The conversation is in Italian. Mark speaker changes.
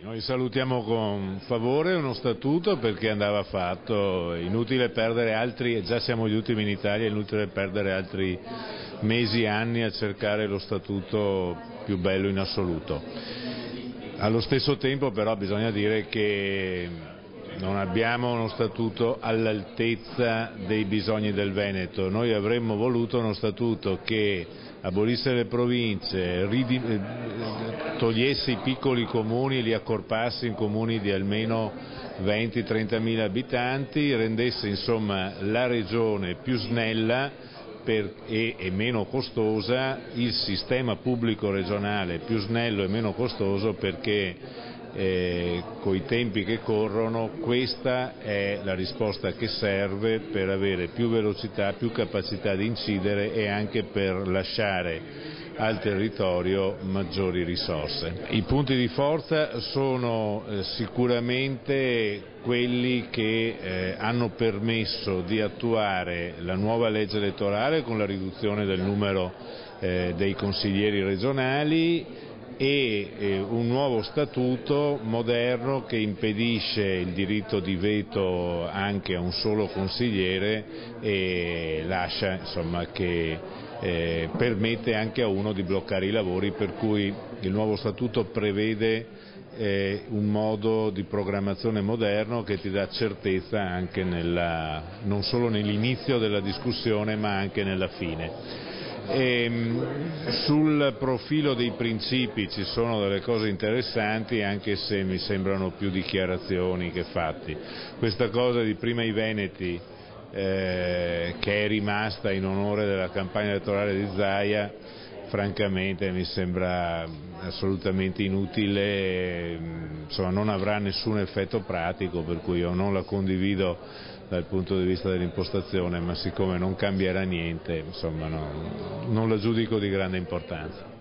Speaker 1: Noi salutiamo con favore uno statuto perché andava fatto, inutile perdere altri, già siamo gli ultimi in Italia, è inutile perdere altri mesi, anni a cercare lo statuto più bello in assoluto. Allo stesso tempo però bisogna dire che non abbiamo uno statuto all'altezza dei bisogni del Veneto, noi avremmo voluto uno statuto che abolisse le province, togliesse i piccoli comuni e li accorpasse in comuni di almeno 20-30 mila abitanti, rendesse insomma la regione più snella e meno costosa, il sistema pubblico regionale più snello e meno costoso, perché coi tempi che corrono questa è la risposta che serve per avere più velocità, più capacità di incidere e anche per lasciare al territorio maggiori risorse. I punti di forza sono sicuramente quelli che hanno permesso di attuare la nuova legge elettorale con la riduzione del numero dei consiglieri regionali e un nuovo statuto moderno che impedisce il diritto di veto anche a un solo consigliere e lascia, insomma, che permette anche a uno di bloccare i lavori, per cui il nuovo statuto prevede un modo di programmazione moderno che ti dà certezza anche non solo nell'inizio della discussione ma anche nella fine. Sul profilo dei principi ci sono delle cose interessanti, anche se mi sembrano più dichiarazioni che fatti. Questa cosa di prima i Veneti, che è rimasta in onore della campagna elettorale di Zaia, francamente mi sembra assolutamente inutile, insomma non avrà nessun effetto pratico, per cui io non la condivido dal punto di vista dell'impostazione, ma siccome non cambierà niente, insomma non la giudico di grande importanza.